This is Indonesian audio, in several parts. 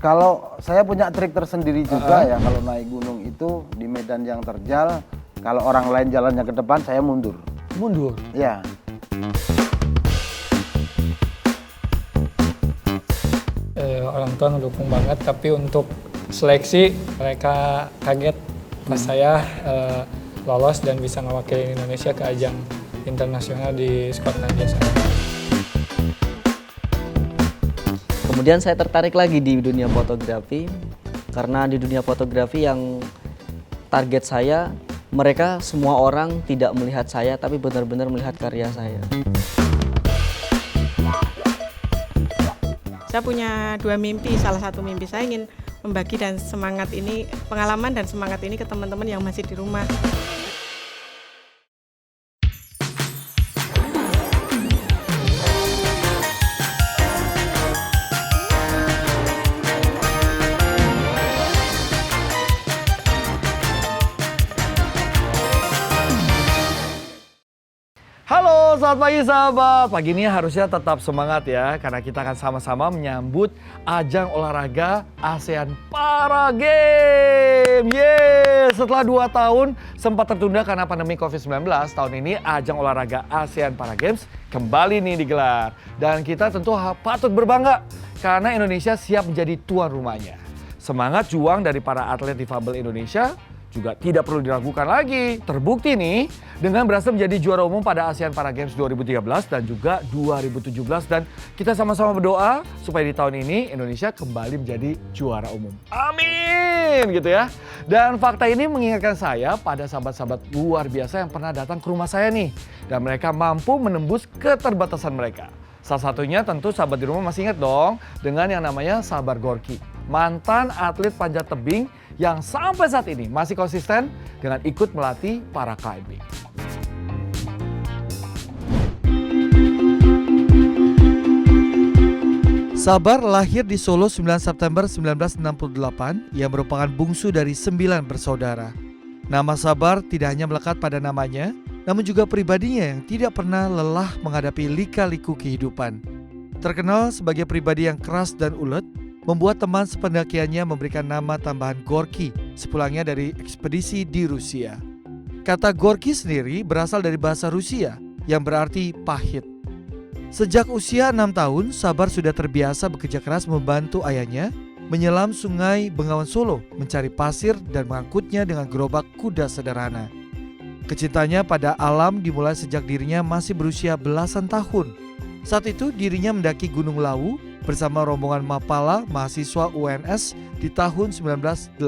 Kalau saya punya trik tersendiri juga ya, kalau naik gunung itu di medan yang terjal, kalau orang lain jalannya ke depan, saya mundur. Mundur? Ya. Orang tua ngedukung banget, tapi untuk seleksi mereka kaget pas saya lolos dan bisa ngewakilin Indonesia ke ajang internasional di Skotlandia sana. Kemudian saya tertarik lagi di dunia fotografi, karena di dunia fotografi yang target saya, mereka semua orang tidak melihat saya, tapi benar-benar melihat karya saya. Saya punya dua mimpi, salah satu mimpi saya ingin membagi dan semangat ini, pengalaman dan semangat ini ke teman-teman yang masih di rumah. Halo, selamat pagi sahabat. Pagi ini harusnya tetap semangat ya, karena kita akan sama-sama menyambut ajang olahraga ASEAN Para Games. Yeay, setelah 2 tahun sempat tertunda karena pandemi COVID-19, tahun ini ajang olahraga ASEAN Para Games kembali nih digelar. Dan kita tentu patut berbangga karena Indonesia siap menjadi tuan rumahnya. Semangat juang dari para atlet difabel Indonesia juga tidak perlu diragukan lagi. Terbukti nih dengan berhasil menjadi juara umum pada ASEAN Para Games 2013 dan juga 2017. Dan kita sama-sama berdoa supaya di tahun ini Indonesia kembali menjadi juara umum. Amin gitu ya. Dan fakta ini mengingatkan saya pada sahabat-sahabat luar biasa yang pernah datang ke rumah saya nih. Dan mereka mampu menembus keterbatasan mereka. Salah satunya tentu sahabat di rumah masih ingat dong dengan yang namanya Sabar Gorky. Mantan atlet panjat tebing yang sampai saat ini masih konsisten dengan ikut melatih para climbing. Sabar lahir di Solo 9 September 1968 yang merupakan bungsu dari 9 bersaudara. Nama Sabar tidak hanya melekat pada namanya, namun juga pribadinya yang tidak pernah lelah menghadapi lika-liku kehidupan. Terkenal sebagai pribadi yang keras dan ulet, membuat teman sependakiannya memberikan nama tambahan Gorky sepulangnya dari ekspedisi di Rusia. Kata Gorky sendiri berasal dari bahasa Rusia yang berarti pahit. Sejak usia 6 tahun, Sabar sudah terbiasa bekerja keras membantu ayahnya menyelam sungai Bengawan Solo, mencari pasir dan mengangkutnya dengan gerobak kuda sederhana. Kecintanya pada alam dimulai sejak dirinya masih berusia belasan tahun. Saat itu dirinya mendaki Gunung Lawu bersama rombongan Mapala mahasiswa UNS di tahun 1986.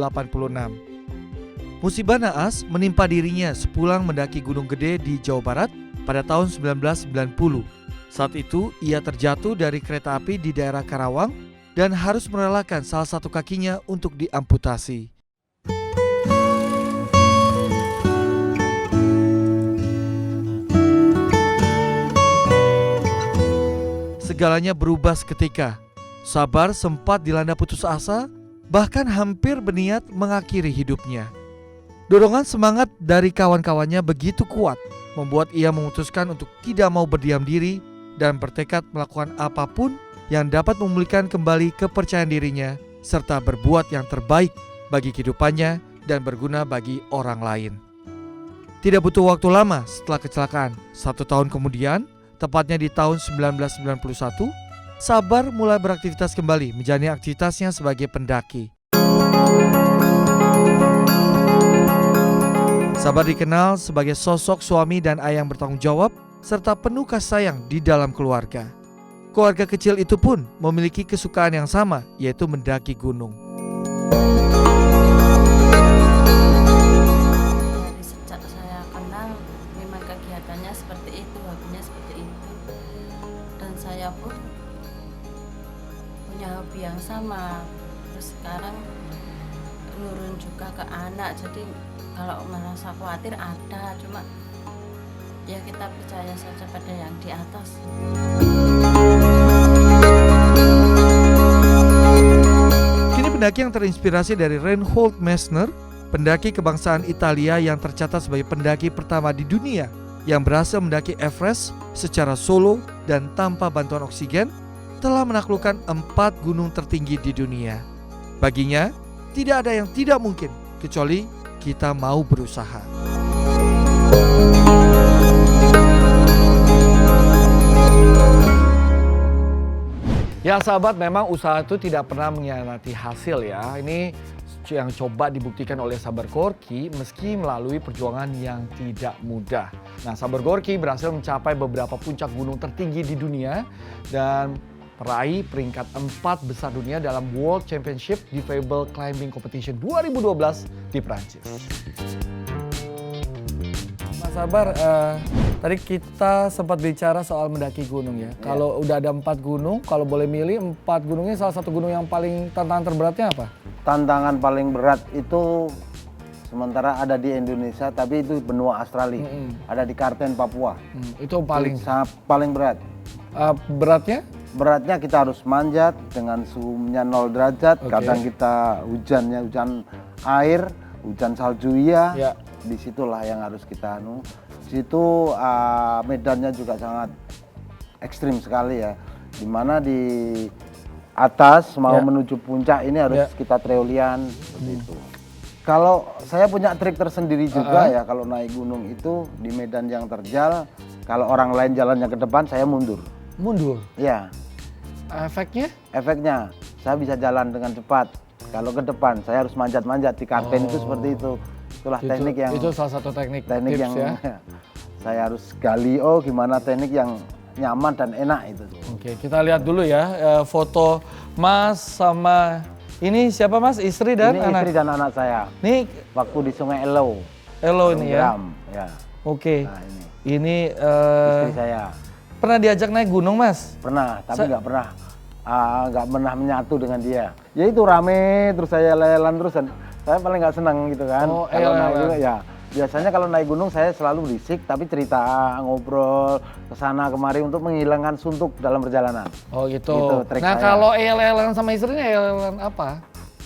Musibah naas menimpa dirinya sepulang mendaki Gunung Gede di Jawa Barat pada tahun 1990. Saat itu ia terjatuh dari kereta api di daerah Karawang dan harus merelakan salah satu kakinya untuk diamputasi. Segalanya berubah seketika. Sabar sempat dilanda putus asa, bahkan hampir berniat mengakhiri hidupnya. Dorongan semangat dari kawan-kawannya begitu kuat, membuat ia memutuskan untuk tidak mau berdiam diri dan bertekad melakukan apapun yang dapat memulihkan kembali kepercayaan dirinya, serta berbuat yang terbaik bagi kehidupannya dan berguna bagi orang lain. Tidak butuh waktu lama setelah kecelakaan, 1 tahun kemudian, tepatnya di tahun 1991, Sabar mulai beraktivitas kembali menjalani aktivitasnya sebagai pendaki. Sabar dikenal sebagai sosok suami dan ayah yang bertanggung jawab serta penuh kasih sayang di dalam keluarga. Keluarga kecil itu pun memiliki kesukaan yang sama, yaitu mendaki gunung. Sejak saya kenal, memang kegiatannya seperti itu, hobinya seperti itu. Dan saya pun punya hobi yang sama. Terus sekarang nurun juga ke anak, jadi kalau merasa khawatir ada, cuma ya kita percaya saja pada yang di atas. Kini pendaki yang terinspirasi dari Reinhold Messner, pendaki kebangsaan Italia yang tercatat sebagai pendaki pertama di dunia yang berhasil mendaki Everest secara solo dan tanpa bantuan oksigen, telah menaklukkan 4 gunung tertinggi di dunia. Baginya, tidak ada yang tidak mungkin kecuali kita mau berusaha. Ya sahabat, memang usaha itu tidak pernah mengkhianati hasil ya. Ini yang coba dibuktikan oleh Sabar Gorky meski melalui perjuangan yang tidak mudah. Nah, Sabar Gorky berhasil mencapai beberapa puncak gunung tertinggi di dunia dan meraih peringkat 4 besar dunia dalam World Championship Difabel Climbing Competition 2012 di Prancis. Mas Sabar, tadi kita sempat bicara soal mendaki gunung ya. Kalau udah ada 4 gunung, kalau boleh milih 4 gunungnya, salah satu gunung yang paling tantangan terberatnya apa? Tantangan paling berat itu sementara ada di Indonesia, tapi itu benua Australia. Ada di Kartens, Papua. Itu paling paling berat. Beratnya? Beratnya kita harus manjat dengan suhunya 0 derajat. Oke. Kadang kita hujannya hujan air, hujan salju iya. Ya. Disitulah yang harus kita situ medannya juga sangat ekstrim sekali ya. Dimana di atas mau menuju puncak ini harus kita treulian seperti itu. Kalau saya punya trik tersendiri juga ya, kalau naik gunung itu di medan yang terjal, kalau orang lain jalannya ke depan, saya mundur. Mundur? Ya. Efeknya? Efeknya saya bisa jalan dengan cepat. Kalau ke depan saya harus manjat-manjat di Kartens itu seperti itu. Itulah teknik yang itu salah satu teknik tips yang ya. saya harus gali. Oh, gimana teknik yang nyaman dan enak itu. Oke, kita lihat dulu ya foto Mas sama ini siapa Mas? Istri dan Ini anak? istri dan anak saya. Nih Waktu di Sungai Elo. Elo ini ya. Ya. Oke. Nah, ini Ini istri saya. pernah diajak naik gunung Mas? Pernah, tapi nggak pernah menyatu dengan dia. Ya itu rame, terus saya lelan terus dan saya paling nggak senang gitu kan. Oh, kalau naik lelan. gunung ya. Biasanya kalau naik gunung saya selalu berisik tapi cerita, ngobrol kesana kemari untuk menghilangkan suntuk dalam perjalanan. Oh gitu. Gitu, trik Nah saya. kalau elelan sama istrinya elelan apa?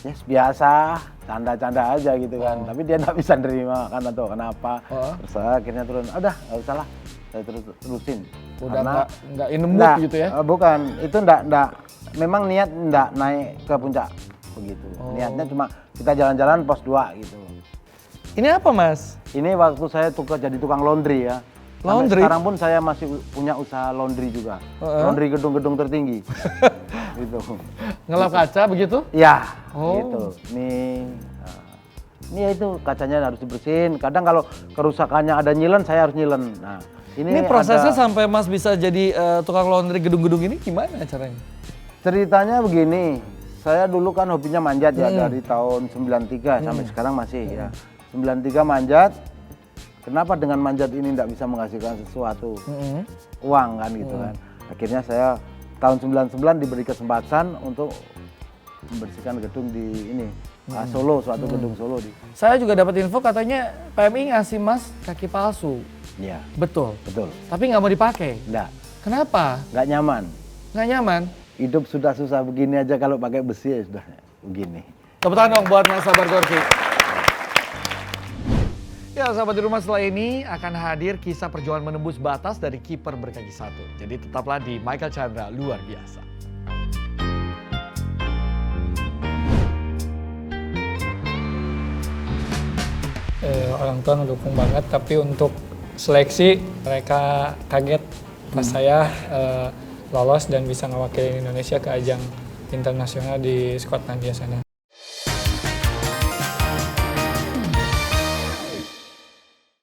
Yes, biasa, canda-canda aja gitu kan. Tapi dia nggak bisa nerima kan atau kenapa. Terus saya akhirnya turun. Udah, nggak usah lah. Saya terusin. Udah nggak in the mood gitu ya? Bukan, itu nggak. Memang niat nggak naik ke puncak begitu. Niatnya cuma kita jalan-jalan pos 2 gitu. Ini apa Mas? Ini waktu saya jadi tukang laundry ya. Sampai Laundry? sekarang pun saya masih punya usaha laundry juga. Laundry gedung-gedung tertinggi. Gitu. Ngelap kaca begitu? Ya, Oh. gitu. Ini ya itu kacanya harus dibersihin. Kadang kalau kerusakannya ada nyilen, saya harus nyilen. Nah, Ini prosesnya sampai Mas bisa jadi tukang laundry gedung-gedung ini gimana caranya? Ceritanya begini. Saya dulu kan hobinya manjat ya dari tahun 93 sampai sekarang masih ya. 93 manjat. Kenapa dengan manjat ini tidak bisa menghasilkan sesuatu uang kan gitu kan. Akhirnya saya tahun 99 diberi kesempatan untuk membersihkan gedung di ini Solo, suatu gedung Solo di. Saya juga dapat info katanya PMI ngasih Mas kaki palsu. Iya, Betul. betul. Tapi nggak mau dipakai. Enggak, Kenapa? nggak nyaman. Nggak nyaman? Hidup sudah susah begini aja kalau pakai besi ya sudah begini. Tepuk tangan dong buat Mas Sabar Gorky. Ya sahabat di rumah, setelah ini akan hadir kisah perjuangan menembus batas dari kiper berkaki 1. Jadi tetaplah di Michael Chandra Luar Biasa. Orang tua ngedukung banget, tapi untuk seleksi mereka kaget pas saya lolos dan bisa ngewakilin Indonesia ke ajang internasional di Skotlandia sana.